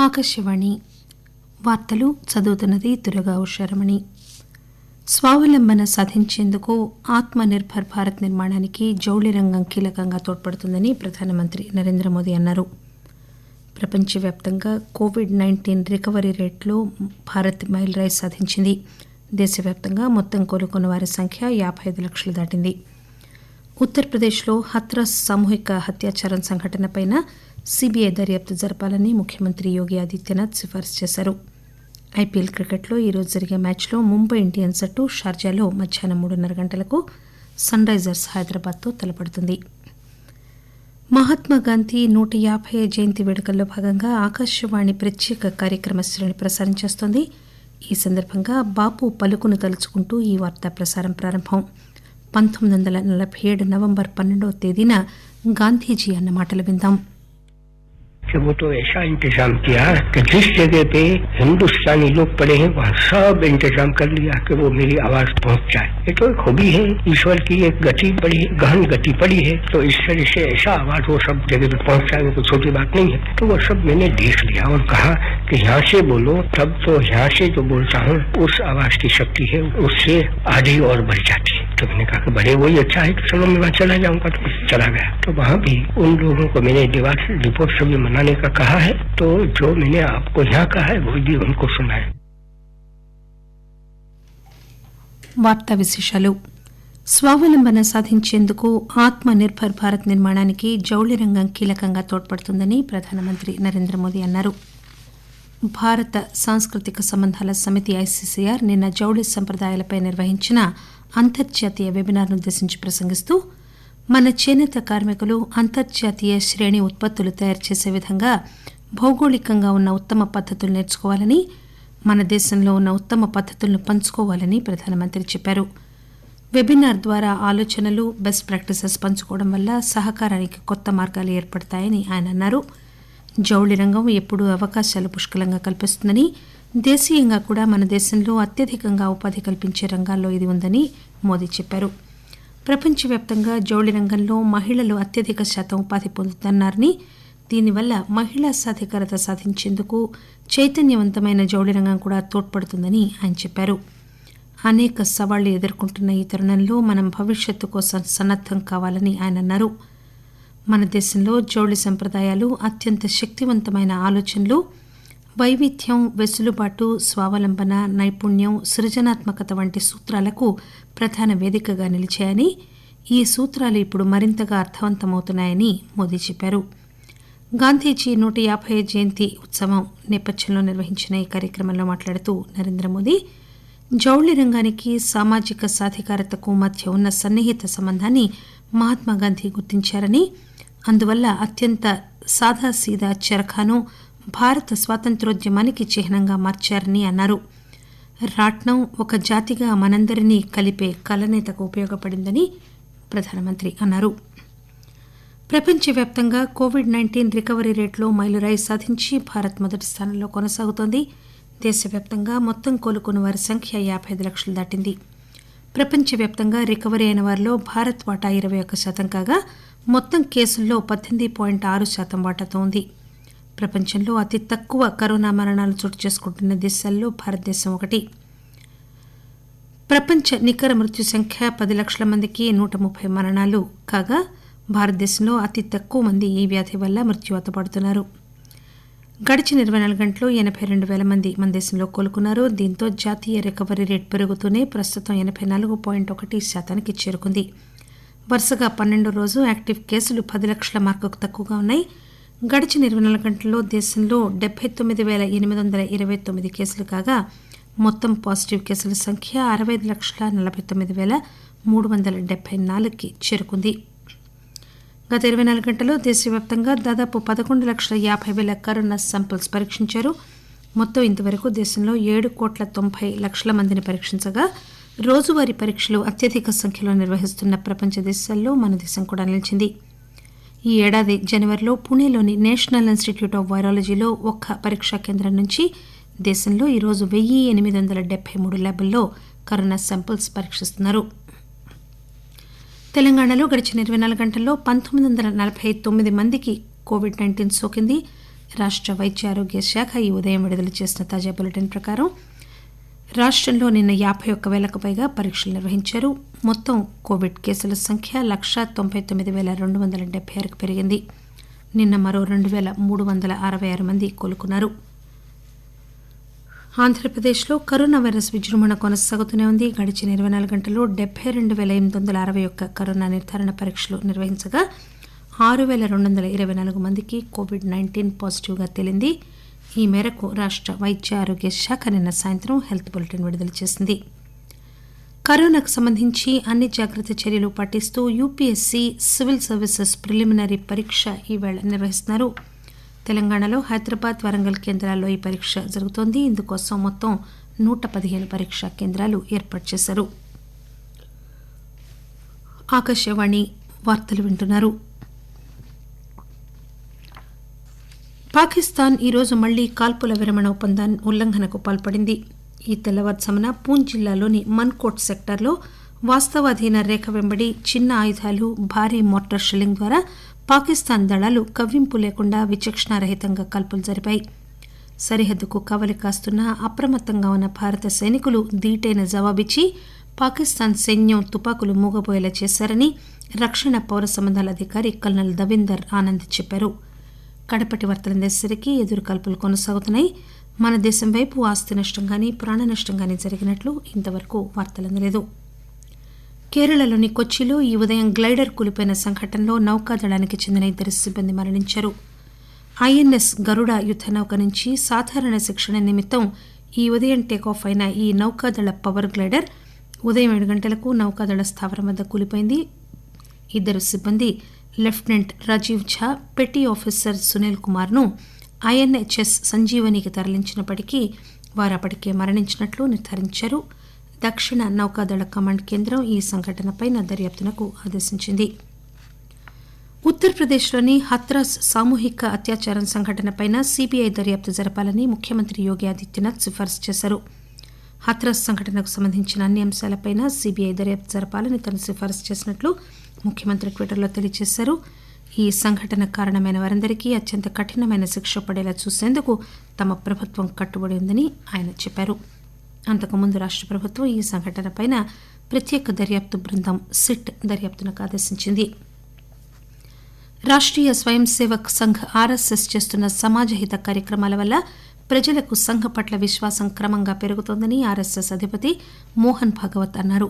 ఆకాశవాణి వార్తలు చదువుతున్నది దుర్గా ఉషారమణి. స్వావలంబన సాధించేందుకు ఆత్మ నిర్భర్ భారత్ నిర్మాణానికి జౌళి రంగం కీలకంగా తోడ్పడుతుందని ప్రధానమంత్రి నరేంద్ర మోదీ అన్నారు. ప్రపంచవ్యాప్తంగా కోవిడ్-19 రికవరీ రేటులో భారత్ మైలురాయి సాధించింది. దేశవ్యాప్తంగా మొత్తం కోలుకున్న వారి సంఖ్య 55 లక్షలు దాటింది. ఉత్తరప్రదేశ్లో హత్రాస్ సామూహిక హత్యాచారం సంఘటనపై సీబీఐ దర్యాప్తు జరపాలని ముఖ్యమంత్రి యోగి ఆదిత్యనాథ్ సిఫారసు చేశారు. ఐపీఎల్ క్రికెట్లో ఈరోజు జరిగే మ్యాచ్లో ముంబై ఇండియన్స్ జట్టు షార్జాలో మధ్యాహ్నం 3:30 గంటలకు సన్ రైజర్స్ హైదరాబాద్తో తలపడుతుంది. మహాత్మాగాంధీ 150వ జయంతి వేడుకల్లో భాగంగా ఆకాశవాణి ప్రత్యేక కార్యక్రమ శ్రేణి ప్రసారం చేస్తోంది. ఈ సందర్భంగా బాపు పలుకును తలుచుకుంటూ ఈ వార్తా ప్రసారం ప్రారంభం. 1947 నవంబర్ 12వ తేదీన గాంధీజీ అన్న మాటలు విందాం. कि वो तो ऐसा इंतजाम किया कि जिस जगह पे हिंदुस्तानी लोग पड़े हैं वहाँ सब इंतजाम कर लिया कि वो मेरी आवाज पहुँच जाए. ये तो एक हॉबी है, ईश्वर की एक गति बड़ी गहन गति पड़ी है, तो इस तरह से ऐसा आवाज वो सब जगह पे पहुँच जाए कोई छोटी बात नहीं है. तो वो सब मैंने देख लिया और कहा कि यहाँ से बोलो, तब तो यहाँ से जो बोलता हूँ उस आवाज की शक्ति है उससे आधी और बढ़ जाती है. तो मैंने कहा कि बड़े वही अच्छा है, चलो मैं वहाँ चला जाऊंगा. तो चला गया. तो वहाँ भी उन लोगों को मैंने रिपोर्ट से भी मनाने का कहा है, तो जो मैंने आपको यहाँ कहा है वो भी उनको सुना है. వార్తా విశేషాలు. స్వావలంబన సాధించేందుకు ఆత్మ నిర్భర్ భారత్ నిర్మాణానికి జౌళి రంగం కీలకంగా తోడ్పడుతుందని ప్రధానమంత్రి నరేంద్ర మోదీ అన్నారు. భారత సాంస్కృతిక సంబంధాల సమితి ఐసీసీఆర్ నిన్న జౌళి సంప్రదాయాలపై నిర్వహించిన అంతర్జాతీయ వెబినార్నుద్దేశించి ప్రసంగిస్తూ మన చేనేత కార్మికులు అంతర్జాతీయ శ్రేణి ఉత్పత్తులు తయారు చేసే విధంగా భౌగోళికంగా ఉన్న ఉత్తమ పద్దతులు నేర్చుకోవాలని, మన దేశంలో ఉన్న ఉత్తమ పద్దతులను పంచుకోవాలని ప్రధానమంత్రి చెప్పారు. వెబినార్ ద్వారా ఆలోచనలు, బెస్ట్ ప్రాక్టీసెస్ పంచుకోవడం వల్ల సహకారానికి కొత్త మార్గాలు ఏర్పడతాయని ఆయన అన్నారు. జౌళి రంగం ఎప్పుడూ అవకాశాలు పుష్కలంగా కల్పిస్తుందని, దేశీయంగా కూడా మన దేశంలో అత్యధికంగా ఉపాధి కల్పించే రంగాల్లో ఇది ఉందని మోదీ చెప్పారు. ప్రపంచవ్యాప్తంగా జౌళి రంగంలో మహిళలు అత్యధిక శాతం ఉపాధి పొందుతున్నారని, దీనివల్ల మహిళా సాధికారత సాధించేందుకు చైతన్యవంతమైన జౌళి రంగం కూడా తోడ్పడుతుందని ఆయన చెప్పారు. అనేక సవాళ్లు ఎదుర్కొంటున్న ఈ తరుణంలో మనం భవిష్యత్తు కోసం సన్నద్దం కావాలని ఆయన అన్నారు. మన దేశంలో జౌళి సంప్రదాయాలు అత్యంత శక్తివంతమైన ఆలోచనలు, వైవిధ్యం, వెసులుబాటు, స్వావలంబన, నైపుణ్యం, సృజనాత్మకత వంటి సూత్రాలకు ప్రధాన వేదికగా నిలిచాయని, ఈ సూత్రాలు ఇప్పుడు మరింతగా అర్థవంతమవుతున్నాయని మోదీ చెప్పారు. గాంధీజీ 150వ జయంతి ఉత్సవం నేపథ్యంలో నిర్వహించిన ఈ కార్యక్రమంలో మాట్లాడుతూ నరేంద్ర మోదీ జౌళి రంగానికి సామాజిక సాధికారతకు మధ్య ఉన్న సన్నిహిత సంబంధాన్ని మహాత్మాగాంధీ గుర్తించారని, అందువల్ల అత్యంత సాదాసీదా చరఖాను భారత స్వాతంత్ర్యోద్యమానికి చిహ్నంగా మార్చారని అన్నారు. రాట్నం ఒక జాతిగా మనందరినీ కలిపే కలనేతకు ఉపయోగపడిందని ప్రధానమంత్రి అన్నారు. ప్రపంచవ్యాప్తంగా కోవిడ్-19 రికవరీ రేటులో మైలురాయి సాధించి భారత్ మొదటి స్థానంలో కొనసాగుతోంది. దేశవ్యాప్తంగా మొత్తం కోలుకున్న వారి సంఖ్య 55 లక్షలు దాటింది. ప్రపంచవ్యాప్తంగా రికవరీ అయిన వారిలో భారత్ వాటా 21% కాగా మొత్తం కేసుల్లో 18.6% వాటాతో ఉంది. ప్రపంచంలో అతి తక్కువ కరోనా మరణాలు చోటు చేసుకుంటున్న దేశాల్లో భారతదేశం ఒకటి. ప్రపంచ నికర మృత్యు సంఖ్య 10 లక్షల మందికి 130 మరణాలు కాగా భారతదేశంలో అతి తక్కువ మంది ఈ వ్యాధి వల్ల మృత్యువాత పడుతున్నారు. గడిచిన 24 గంటల్లో 82,000 మంది మన దేశంలో కోలుకున్నారు. దీంతో జాతీయ రికవరీ రేటు పెరుగుతూనే ప్రస్తుతం 84.1% చేరుకుంది. వరుసగా 12వ రోజు యాక్టివ్ కేసులు 10 లక్షల మార్కుకు తక్కువగా ఉన్నాయి. గడిచిన 24 గంటల్లో దేశంలో 79,829 కేసులు కాగా మొత్తం పాజిటివ్ కేసుల సంఖ్య 65,49,374కి చేరుకుంది. గత 24 గంటల్లో దేశవ్యాప్తంగా దాదాపు 11,50,000 కరోనా శాంపిల్స్ పరీక్షించారు. మొత్తం ఇంతవరకు దేశంలో 7,90,00,000 మందిని పరీక్షించగా రోజువారీ పరీక్షలు అత్యధిక సంఖ్యలో నిర్వహిస్తున్న ప్రపంచ దేశాల్లో మన దేశం కూడా నిలిచింది. ఈ ఏడాది జనవరిలో పుణేలోని నేషనల్ ఇన్స్టిట్యూట్ ఆఫ్ వైరాలజీలో ఒక్క పరీక్షా కేంద్రం నుంచి దేశంలో ఈరోజు 1,873 ల్యాబుల్లో కరోనా శాంపిల్స్ పరీక్షిస్తున్నారు. తెలంగాణలో గడిచిన 24 గంటల్లో 1,949 మందికి కోవిడ్-19 సోకింది. రాష్ట్ర వైద్య ఆరోగ్య శాఖ ఈ ఉదయం విడుదల చేసిన తాజా బులెటిన్ ప్రకారం రాష్ట్రంలో నిన్న 51,000కు పైగా పరీక్షలు నిర్వహించారు. మొత్తం కోవిడ్ కేసుల సంఖ్య 199,276కు పెరిగింది. నిన్న మరో 2,366 మంది కోలుకున్నారు. ఆంధ్రప్రదేశ్లో కరోనా వైరస్ విజృంభణ కొనసాగుతూనే ఉంది. గడిచిన 24 గంటల్లో 72,861 కరోనా నిర్ధారణ పరీక్షలు నిర్వహించగా 6,224 మందికి కోవిడ్-19 పాజిటివ్గా తేలింది. ఈ మేరకు రాష్ట్ర వైద్య ఆరోగ్య శాఖ నిన్న సాయంత్రం హెల్త్ బులెటిన్ విడుదల చేసింది. కరోనాకు సంబంధించి అన్ని జాగ్రత్త చర్యలు పాటిస్తూ యూపీఎస్సీ సివిల్ సర్వీసెస్ ప్రిలిమినరీ పరీక్ష ఈవేళ నిర్వహిస్తున్నారు. తెలంగాణలో హైదరాబాద్, వరంగల్ కేంద్రాల్లో ఈ పరీక్ష జరుగుతోంది. ఇందుకోసం మొత్తం 115 పరీక్షా కేంద్రాలు ఏర్పాటు చేశారు. ఆకాశవాణి వార్తలు వింటున్నారు. పాకిస్తాన్ ఈరోజు మళ్లీ కాల్పుల విరమణ ఒప్పందం ఉల్లంఘనకు పాల్పడింది. ఈ తెల్లవారుజామున పూంచ్ జిల్లాలోని మన్కోట్ సెక్టార్లో వాస్తవాధీన రేఖ వెంబడి చిన్న ఆయుధాలు, భారీ మోర్టార్ షెల్లింగ్ ద్వారా పాకిస్తాన్ దళాలు కవ్వింపు లేకుండా విచక్షణారహితంగా కాల్పులు జరిపాయి. సరిహద్దుకు కావలి కాస్తున్న అప్రమత్తంగా ఉన్న భారత సైనికులు ధీటైన జవాబిచ్చి పాకిస్తాన్ సైన్యం తుపాకులు మూగబోయేలా చేశారని రక్షణ పౌర సంబంధాల అధికారి కల్నల్ దవిందర్ ఆనంద్ చెప్పారు. కడపటి వార్తలందేసరికి ఎదురు కాల్పులు కొనసాగుతున్నాయి. మన దేశం వైపు ఆస్తి నష్టం గానీ, ప్రాణ నష్టం గానీ జరిగినట్లు ఇంతవరకు వార్తలందలేదు. కేరళలోని కొచ్చిలో ఈ ఉదయం గ్లైడర్ కూలిపోయిన సంఘటనలో నౌకాదళానికి చెందిన 2 సిబ్బంది మరణించారు. ఐఎన్ఎస్ గరుడ యుద్ద నౌక నుంచి సాధారణ శిక్షణ నిమిత్తం ఈ ఉదయం టేకాఫ్ అయిన ఈ నౌకాదళ పవర్ గ్లైడర్ ఉదయం 7 గంటలకు నౌకాదళ స్థావరం వద్ద కూలిపోయింది. 2 సిబ్బంది లెఫ్టినెంట్ రాజీవ్ ఝా, పెటీ ఆఫీసర్ సునీల్ కుమార్ను ఐఎన్హెచ్ఎస్ సంజీవనికి తరలించినప్పటికీ వారు అప్పటికే మరణించినట్లు నిర్ధారించారు. దక్షిణ నౌకాదళ కమాండ్ కేంద్రం ఈ సంఘటనపై దర్యాప్తునకు ఆదేశించింది. ఉత్తరప్రదేశ్లోని హత్రాస్ సామూహిక అత్యాచారం సంఘటనపై సీబీఐ దర్యాప్తు జరపాలని ముఖ్యమంత్రి యోగి ఆదిత్యనాథ్ సిఫార్సు చేశారు. హత్రాస్ సంఘటనకు సంబంధించిన అన్ని అంశాలపై సీబీఐ దర్యాప్తు జరపాలని తను సిఫార్సు చేసినట్లు ముఖ్యమంత్రి ట్విట్టర్లో తెలియజేశారు. ఈ సంఘటన కారణమైన వారందరికీ అత్యంత కఠినమైన శిక్ష పడేలా చూసేందుకు తమ ప్రభుత్వం కట్టుబడి ఉందని ఆయన చెప్పారు. అంతకుముందు రాష్ట్ర ప్రభుత్వం ఈ సంఘటనపై ప్రత్యేక దర్యాప్తు బృందం సిట్ దర్యాప్తునకు ఆదేశించింది. రాష్ట్రీయ స్వయం సేవక్ సంఘ్ ఆర్ఎస్ఎస్ చేస్తున్న సమాజహిత కార్యక్రమాల వల్ల ప్రజలకు సంఘ్ పట్ల విశ్వాసం క్రమంగా పెరుగుతోందని ఆర్ఎస్ఎస్ అధిపతి మోహన్ భాగవత్ అన్నారు.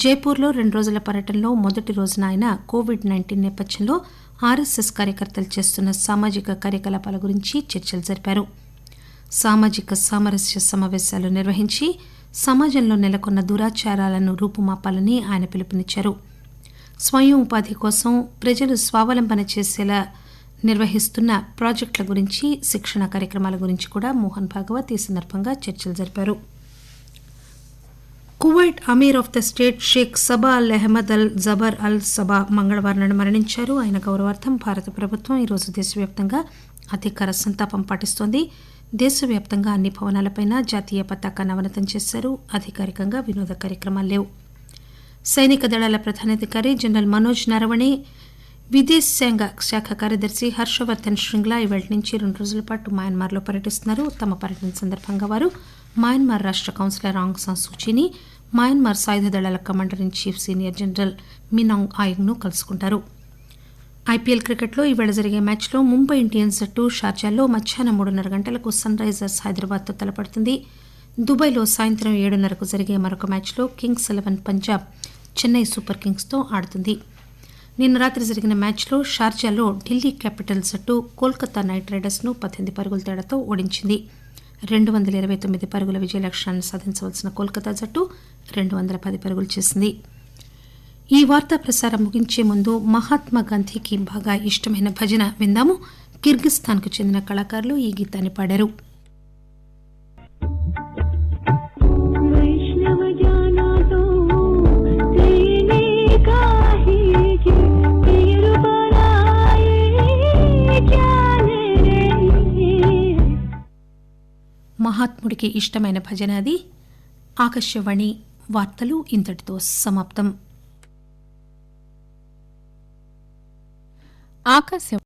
జైపూర్లో 2 రోజుల పర్యటనలో మొదటి రోజున ఆయన కోవిడ్-19 నేపథ్యంలో ఆర్ఎస్ఎస్ కార్యకర్తలు చేస్తున్న సామాజిక కార్యకలాపాల గురించి చర్చలు జరిపారు. సామాజిక సామరస్య సమావేశాలు నిర్వహించి సమాజంలో నెలకొన్న దురాచారాలను రూపుమాపాలని ఆయన పిలుపునిచ్చారు. స్వయం ఉపాధి కోసం ప్రజలు స్వావలంబన చేసేలా నిర్వహిస్తున్న ప్రాజెక్టుల గురించి, శిక్షణ కార్యక్రమాల గురించి కూడా మోహన్ భాగవత్ ఈ సందర్భంగా చర్చలు జరిపారు. Kuwait Amir of the state Sheikh Sabah Al Ahmad Al Jaber Al Sabah మంగళవారం నాడు మరణించారు. ఆయన గౌరవార్థం భారత ప్రభుత్వం ఈరోజు దేశవ్యాప్తంగా అధికార సంతాపం పాటిస్తోంది. దేశవ్యాప్తంగా అన్ని భవనాలపై జాతీయ పతాకాన్ని అవనతం చేశారు. అధికారికంగా వినోద కార్యక్రమాలు లేవు. సైనిక దళాల ప్రధానాధికారి జనరల్ మనోజ్ నరవణే, విదేశాంగ శాఖ కార్యదర్శి హర్షవర్ధన్ శ్రింగ్లా ఇవాళ నుంచి 2 రోజుల పాటు మయన్మార్లో పర్యటిస్తున్నారు. తమ పర్యటన సందర్భంగా వారు మయన్మార్ రాష్ట్ర కౌన్సిలర్ ఆంగ్ సాన్ సూచీని, మయన్మార్ సాయుధ దళాల commander in chief senior general Min Aung ఆయంగ్ను కలుసుకుంటారు. ఐపీఎల్ క్రికెట్లో ఈవేళ జరిగే మ్యాచ్లో ముంబై ఇండియన్స్ జట్టు షార్జాలో మధ్యాహ్నం 3:30 గంటలకు సన్ రైజర్స్ హైదరాబాద్తో తలపడుతుంది. దుబాయ్లో సాయంత్రం 7:30కు జరిగే మరొక మ్యాచ్లో కింగ్స్ 11 పంజాబ్ చెన్నై సూపర్ కింగ్స్తో ఆడుతుంది. నిన్న రాత్రి జరిగిన మ్యాచ్లో షార్జాలో ఢిల్లీ క్యాపిటల్స్ జట్టు కోల్కతా నైట్ రైడర్స్ను 18 పరుగుల తేడాతో ఓడించింది. 229 పరుగుల విజయ లక్ష్యాన్ని సాధించవలసిన కోల్కతా జట్టు 210 పరుగులు చేసింది. ఈ వార్తా ప్రసారం ముగించే ముందు మహాత్మా గాంధీకి బాగా ఇష్టమైన భజన విందాము. కిర్గిస్థాన్కు చెందిన కళాకారులు ఈ గీతాన్ని పాడారు. మహాత్ముడికి ఇష్టమైన భజన అది. ఆకాశవాణి వార్తలు ఇంతటితో సమాప్తం.